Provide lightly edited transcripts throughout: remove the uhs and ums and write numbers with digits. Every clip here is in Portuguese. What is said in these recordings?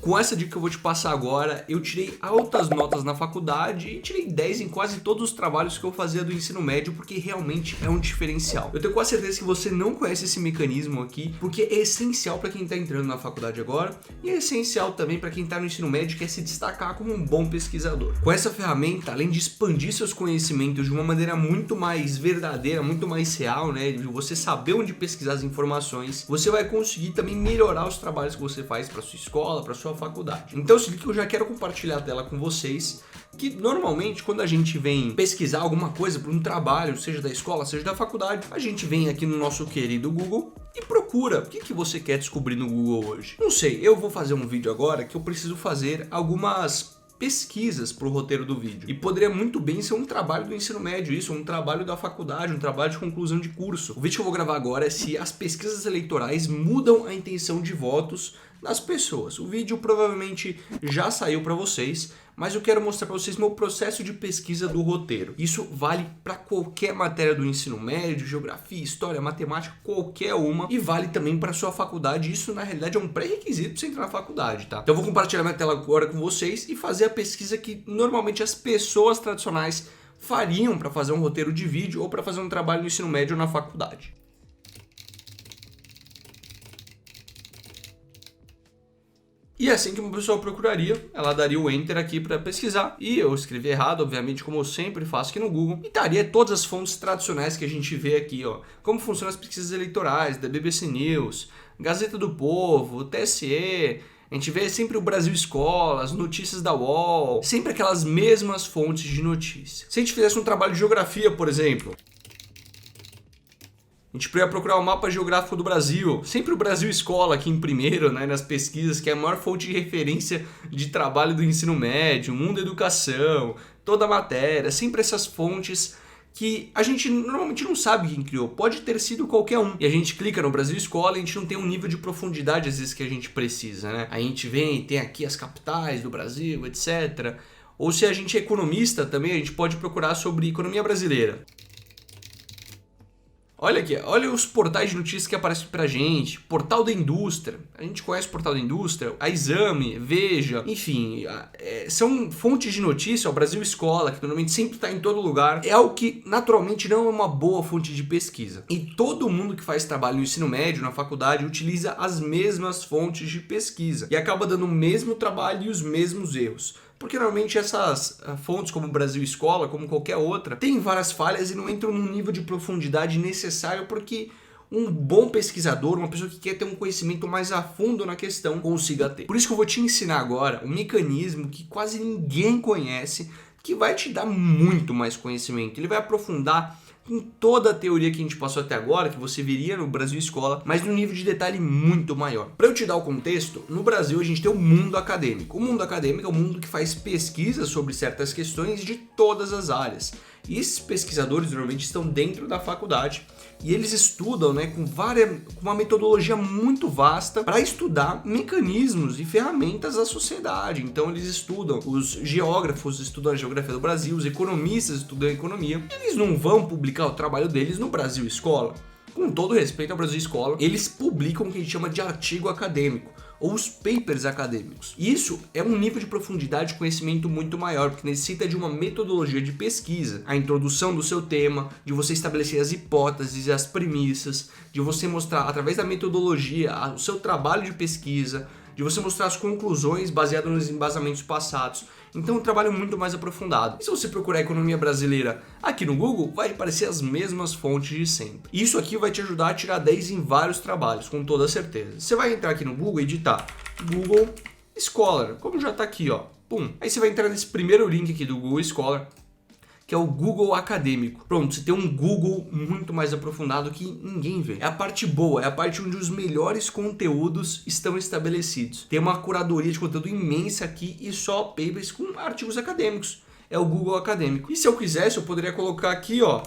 Com essa dica que eu vou te passar agora, eu tirei altas notas na faculdade e tirei 10 em quase todos os trabalhos que eu fazia do ensino médio, porque realmente é um diferencial. Eu tenho quase certeza que você não conhece esse mecanismo aqui, porque é essencial para quem está entrando na faculdade agora e é essencial também para quem está no ensino médio e quer se destacar como um bom pesquisador. Com essa ferramenta, além de expandir seus conhecimentos de uma maneira muito mais verdadeira, muito mais real, né, de você saber onde pesquisar as informações, você vai conseguir também melhorar os trabalhos que você faz para sua escola, para sua faculdade. Então, se liga que eu já quero compartilhar a tela com vocês, que normalmente quando a gente vem pesquisar alguma coisa para um trabalho, seja da escola, seja da faculdade, a gente vem aqui no nosso querido Google e procura. O que você quer descobrir no Google hoje? Não sei, eu vou fazer um vídeo agora que eu preciso fazer algumas pesquisas para o roteiro do vídeo. E poderia muito bem ser um trabalho do ensino médio, isso, um trabalho da faculdade, um trabalho de conclusão de curso. O vídeo que eu vou gravar agora é se as pesquisas eleitorais mudam a intenção de votos das pessoas. O vídeo provavelmente já saiu para vocês, mas eu quero mostrar para vocês meu processo de pesquisa do roteiro. Isso vale para qualquer matéria do ensino médio, geografia, história, matemática, qualquer uma, e vale também para sua faculdade. Isso na realidade é um pré-requisito para você entrar na faculdade, tá? Então eu vou compartilhar minha tela agora com vocês e fazer a pesquisa que normalmente as pessoas tradicionais fariam para fazer um roteiro de vídeo ou para fazer um trabalho no ensino médio ou na faculdade. E é assim que uma pessoa procuraria, ela daria o Enter aqui para pesquisar, e eu escrevi errado, obviamente, como eu sempre faço aqui no Google, e daria todas as fontes tradicionais que a gente vê aqui, ó, como funcionam as pesquisas eleitorais da BBC News, Gazeta do Povo, TSE, a gente vê sempre o Brasil Escola, as notícias da UOL, sempre aquelas mesmas fontes de notícia. Se a gente fizesse um trabalho de geografia, por exemplo, a gente poderia procurar o mapa geográfico do Brasil, sempre o Brasil Escola aqui em primeiro, né, nas pesquisas, que é a maior fonte de referência de trabalho do ensino médio, Mundo Educação, toda a matéria, sempre essas fontes que a gente normalmente não sabe quem criou, pode ter sido qualquer um. E a gente clica no Brasil Escola e a gente não tem um nível de profundidade às vezes que a gente precisa, né? A gente vem e tem aqui as capitais do Brasil, etc. Ou se a gente é economista também, a gente pode procurar sobre economia brasileira. Olha aqui, olha os portais de notícias que aparecem pra gente. Portal da Indústria, a gente conhece o Portal da Indústria, a Exame, Veja, enfim, são fontes de notícia. O Brasil Escola, que normalmente sempre está em todo lugar, é algo que naturalmente não é uma boa fonte de pesquisa. E todo mundo que faz trabalho no ensino médio, na faculdade, utiliza as mesmas fontes de pesquisa e acaba dando o mesmo trabalho e os mesmos erros. Porque normalmente essas fontes, como o Brasil Escola, como qualquer outra, tem várias falhas e não entram num nível de profundidade necessário porque um bom pesquisador, uma pessoa que quer ter um conhecimento mais a fundo na questão, consiga ter. Por isso que eu vou te ensinar agora um mecanismo que quase ninguém conhece, que vai te dar muito mais conhecimento. Ele vai aprofundar em toda a teoria que a gente passou até agora, que você veria no Brasil Escola, mas num nível de detalhe muito maior. Para eu te dar o contexto, no Brasil a gente tem o mundo acadêmico. O mundo acadêmico é o mundo que faz pesquisas sobre certas questões de todas as áreas. E esses pesquisadores normalmente estão dentro da faculdade e eles estudam, né, com uma metodologia muito vasta para estudar mecanismos e ferramentas da sociedade. Então eles estudam, os geógrafos estudam a geografia do Brasil, os economistas estudam a economia. Eles não vão publicar o trabalho deles no Brasil Escola. Com todo respeito ao Brasil Escola, eles publicam o que a gente chama de artigo acadêmico, ou os papers acadêmicos. Isso é um nível de profundidade de conhecimento muito maior, porque necessita de uma metodologia de pesquisa, a introdução do seu tema, de você estabelecer as hipóteses e as premissas, de você mostrar através da metodologia o seu trabalho de pesquisa, de você mostrar as conclusões baseadas nos embasamentos passados. Então é um trabalho muito mais aprofundado. E se você procurar economia brasileira aqui no Google, vai aparecer as mesmas fontes de sempre. Isso aqui vai te ajudar a tirar 10 em vários trabalhos, com toda certeza. Você vai entrar aqui no Google e digitar Google Scholar, como já está aqui, ó. Pum. Aí você vai entrar nesse primeiro link aqui do Google Scholar, que é o Google Acadêmico. Pronto, você tem um Google muito mais aprofundado que ninguém vê. É a parte boa, é a parte onde os melhores conteúdos estão estabelecidos. Tem uma curadoria de conteúdo imensa aqui e só papers com artigos acadêmicos. É o Google Acadêmico. E se eu quisesse, eu poderia colocar aqui, ó,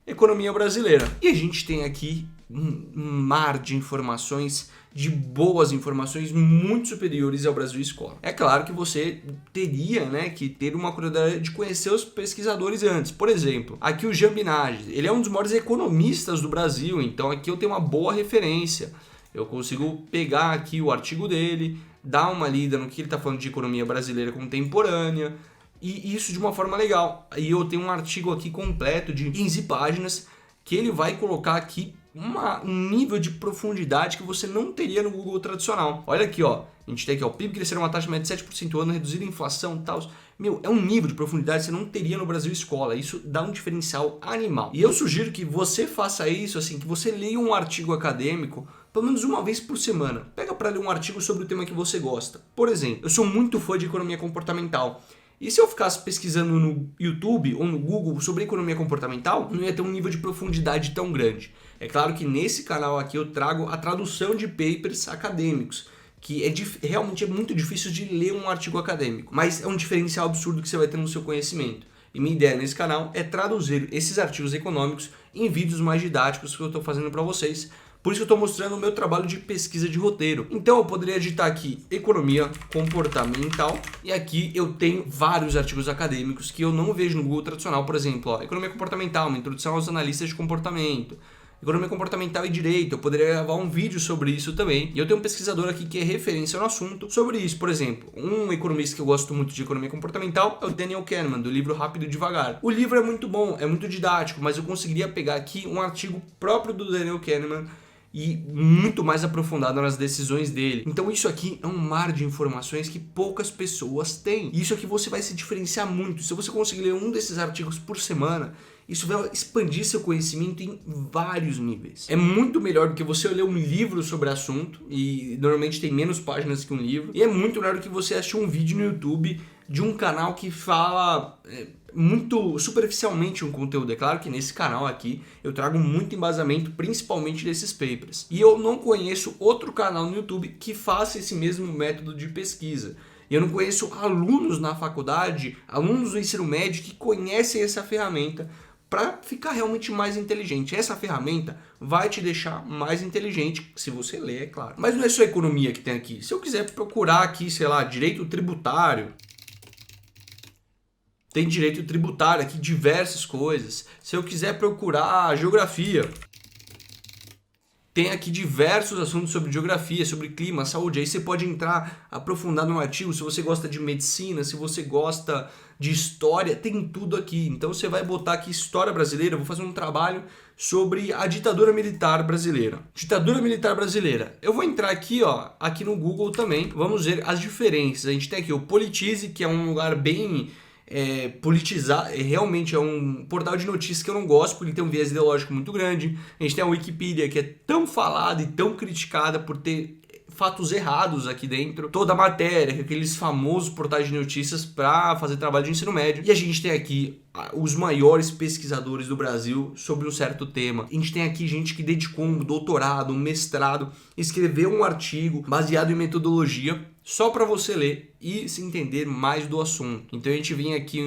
economia brasileira. E a gente tem aqui um mar de informações, de boas informações muito superiores ao Brasil Escola. É claro que você teria, né, que ter uma curiosidade de conhecer os pesquisadores antes. Por exemplo, aqui o Jean Binage, ele é um dos maiores economistas do Brasil, então aqui eu tenho uma boa referência. Eu consigo pegar aqui o artigo dele, dá uma lida no que ele está falando de economia brasileira contemporânea, e isso de uma forma legal. E eu tenho um artigo aqui completo de 15 páginas que ele vai colocar aqui um nível de profundidade que você não teria no Google tradicional. Olha aqui, ó. A gente tem aqui, ó, o PIB crescerá uma taxa média de 7% ao ano, reduzir a inflação e tal. Meu, é um nível de profundidade que você não teria no Brasil Escola. Isso dá um diferencial animal. E eu sugiro que você faça isso, assim, que você leia um artigo acadêmico pelo menos uma vez por semana. Pega para ler um artigo sobre o tema que você gosta. Por exemplo, eu sou muito fã de economia comportamental. E se eu ficasse pesquisando no YouTube ou no Google sobre economia comportamental, não ia ter um nível de profundidade tão grande. É claro que nesse canal aqui eu trago a tradução de papers acadêmicos, que realmente é muito difícil de ler um artigo acadêmico, mas é um diferencial absurdo que você vai ter no seu conhecimento. E minha ideia nesse canal é traduzir esses artigos econômicos em vídeos mais didáticos que eu estou fazendo para vocês. Por isso eu estou mostrando o meu trabalho de pesquisa de roteiro. Então eu poderia digitar aqui economia comportamental e aqui eu tenho vários artigos acadêmicos que eu não vejo no Google tradicional. Por exemplo, ó, economia comportamental, uma introdução aos analistas de comportamento. Economia comportamental e direito, eu poderia gravar um vídeo sobre isso também. E eu tenho um pesquisador aqui que é referência no assunto sobre isso. Por exemplo, um economista que eu gosto muito de economia comportamental é o Daniel Kahneman, do livro Rápido e Devagar. O livro é muito bom, é muito didático, mas eu conseguiria pegar aqui um artigo próprio do Daniel Kahneman e muito mais aprofundado nas decisões dele. Então isso aqui é um mar de informações que poucas pessoas têm. E isso aqui você vai se diferenciar muito. Se você conseguir ler um desses artigos por semana, isso vai expandir seu conhecimento em vários níveis. É muito melhor do que você ler um livro sobre assunto, e normalmente tem menos páginas que um livro, e é muito melhor do que você assistir um vídeo no YouTube de um canal que fala muito superficialmente um conteúdo. É claro que nesse canal aqui eu trago muito embasamento, principalmente desses papers. E eu não conheço outro canal no YouTube que faça esse mesmo método de pesquisa. E eu não conheço alunos na faculdade, alunos do ensino médio que conhecem essa ferramenta para ficar realmente mais inteligente. Essa ferramenta vai te deixar mais inteligente, se você ler, é claro. Mas não é só economia que tem aqui. Se eu quiser procurar aqui, sei lá, direito tributário, tem direito tributário aqui, diversas coisas. Se eu quiser procurar geografia, tem aqui diversos assuntos sobre geografia, sobre clima, saúde. Aí você pode entrar aprofundado no artigo. Se você gosta de medicina, se você gosta de história, tem tudo aqui. Então você vai botar aqui história brasileira. Eu vou fazer um trabalho sobre a ditadura militar brasileira. Ditadura militar brasileira. Eu vou entrar aqui, ó, aqui no Google também. Vamos ver as diferenças. A gente tem aqui o Politize, que é um lugar bem politizar, realmente é um portal de notícias que eu não gosto, porque ele tem um viés ideológico muito grande. A gente tem a Wikipedia, que é tão falada e tão criticada por ter fatos errados aqui dentro. Toda a matéria, aqueles famosos portais de notícias para fazer trabalho de ensino médio. E a gente tem aqui os maiores pesquisadores do Brasil sobre um certo tema. A gente tem aqui gente que dedicou um doutorado, um mestrado, escreveu um artigo baseado em metodologia só para você ler e se entender mais do assunto. Então a gente vem aqui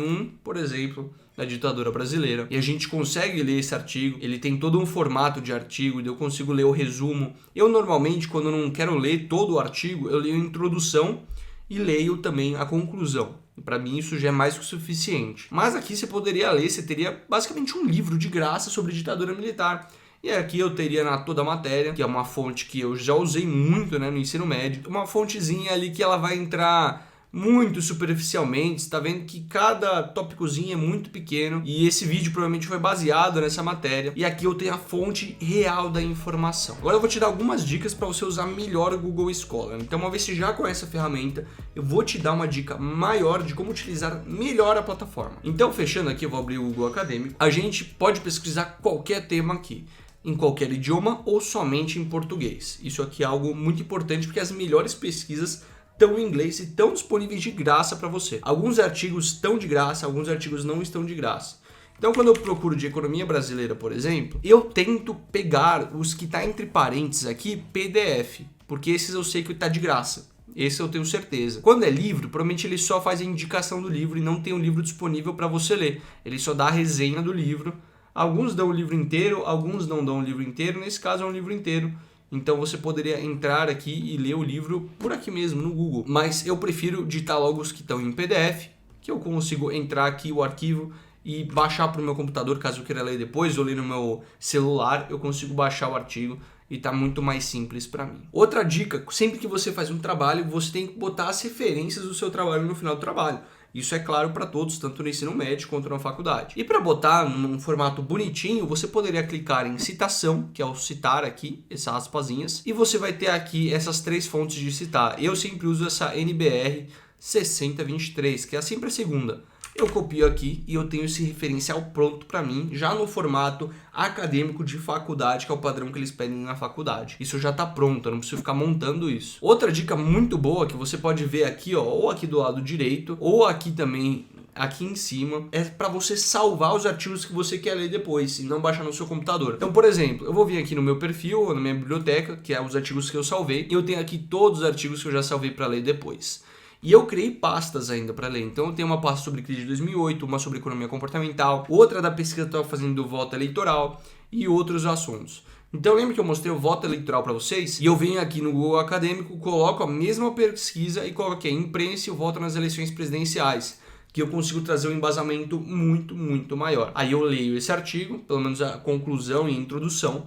por exemplo, da ditadura brasileira, e a gente consegue ler esse artigo. Ele tem todo um formato de artigo, eu consigo ler o resumo. Eu normalmente, quando eu não quero ler todo o artigo, eu leio a introdução e leio também a conclusão. Para mim isso já é mais que o suficiente. Mas aqui você poderia ler, você teria basicamente um livro de graça sobre ditadura militar. E aqui eu teria toda a matéria, que é uma fonte que eu já usei muito, né, no ensino médio. Uma fontezinha ali que ela vai entrar muito superficialmente. Você tá vendo que cada tópicozinho é muito pequeno. E esse vídeo provavelmente foi baseado nessa matéria. E aqui eu tenho a fonte real da informação. Agora eu vou te dar algumas dicas para você usar melhor o Google Scholar. Então, uma vez que você já conhece a ferramenta, eu vou te dar uma dica maior de como utilizar melhor a plataforma. Então, fechando aqui, eu vou abrir o Google Acadêmico. A gente pode pesquisar qualquer tema aqui, em qualquer idioma ou somente em português. Isso aqui é algo muito importante, porque as melhores pesquisas estão em inglês e estão disponíveis de graça para você. Alguns artigos estão de graça, alguns artigos não estão de graça. Então, quando eu procuro de economia brasileira, por exemplo, eu tento pegar os que tá entre parênteses aqui, PDF, porque esses eu sei que tá de graça. Esse eu tenho certeza. Quando é livro, provavelmente ele só faz a indicação do livro e não tem um livro disponível para você ler. Ele só dá a resenha do livro. Alguns dão o livro inteiro, alguns não dão o livro inteiro. Nesse caso é um livro inteiro. Então você poderia entrar aqui e ler o livro por aqui mesmo, no Google. Mas eu prefiro digitar logo os que estão em PDF, que eu consigo entrar aqui o arquivo e baixar para o meu computador, caso eu queira ler depois, ou ler no meu celular, eu consigo baixar o artigo e tá muito mais simples para mim. Outra dica, sempre que você faz um trabalho, você tem que botar as referências do seu trabalho no final do trabalho. Isso é claro para todos, tanto no ensino médio quanto na faculdade. E para botar num formato bonitinho, você poderia clicar em citação, que é o citar aqui, essas aspasinhas, e você vai ter aqui essas 3 fontes de citar. Eu sempre uso essa NBR 6023, que é sempre a segunda. Eu copio aqui e eu tenho esse referencial pronto para mim, já no formato acadêmico de faculdade, que é o padrão que eles pedem na faculdade. Isso já está pronto, eu não preciso ficar montando isso. Outra dica muito boa que você pode ver aqui, ó, ou aqui do lado direito, ou aqui também aqui em cima, é para você salvar os artigos que você quer ler depois e não baixar no seu computador. Então, por exemplo, eu vou vir aqui no meu perfil, ou na minha biblioteca, que é os artigos que eu salvei, e eu tenho aqui todos os artigos que eu já salvei para ler depois. E eu criei pastas ainda para ler. Então eu tenho uma pasta sobre crise de 2008, uma sobre economia comportamental, outra da pesquisa que eu estava fazendo do voto eleitoral e outros assuntos. Então lembra que eu mostrei o voto eleitoral para vocês? E eu venho aqui no Google Acadêmico, coloco a mesma pesquisa e coloco aqui imprensa e o voto nas eleições presidenciais, que eu consigo trazer um embasamento muito maior. Aí eu leio esse artigo, pelo menos a conclusão e a introdução,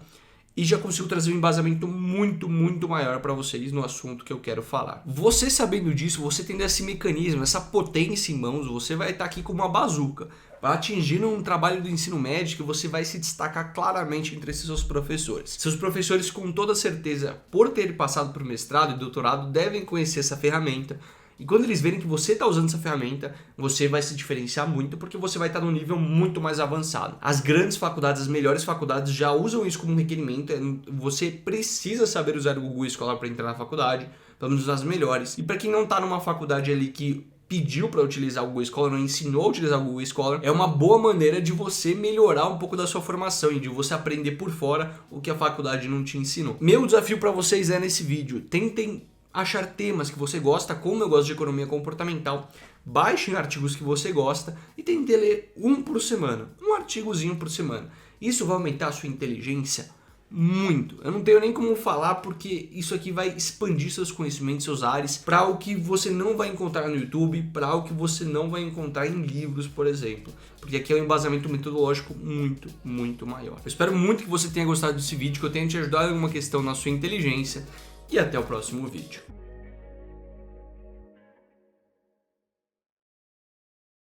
e já consigo trazer um embasamento muito maior para vocês no assunto que eu quero falar. Você sabendo disso, você tendo esse mecanismo, essa potência em mãos, você vai estar aqui com uma bazuca, vai atingir um trabalho do ensino médio que você vai se destacar claramente entre esses seus professores. Seus professores, com toda certeza, por ter passado por mestrado e doutorado, devem conhecer essa ferramenta. E quando eles verem que você está usando essa ferramenta, você vai se diferenciar muito, porque você vai estar num nível muito mais avançado. As grandes faculdades, as melhores faculdades já usam isso como um requerimento. Você precisa saber usar o Google Scholar para entrar na faculdade, pelo menos nas melhores. E para quem não está numa faculdade ali que pediu para utilizar o Google Scholar, não ensinou a utilizar o Google Scholar, é uma boa maneira de você melhorar um pouco da sua formação e de você aprender por fora o que a faculdade não te ensinou. Meu desafio para vocês é nesse vídeo, tentem achar temas que você gosta, como eu gosto de economia comportamental, baixem artigos que você gosta e tente ler um por semana, um artigozinho por semana. Isso vai aumentar a sua inteligência muito. Eu não tenho nem como falar, porque isso aqui vai expandir seus conhecimentos, seus ares, para algo que você não vai encontrar no YouTube, para algo que você não vai encontrar em livros, por exemplo. Porque aqui é um embasamento metodológico muito maior. Eu espero muito que você tenha gostado desse vídeo, que eu tenha te ajudado em alguma questão na sua inteligência. E até o próximo vídeo.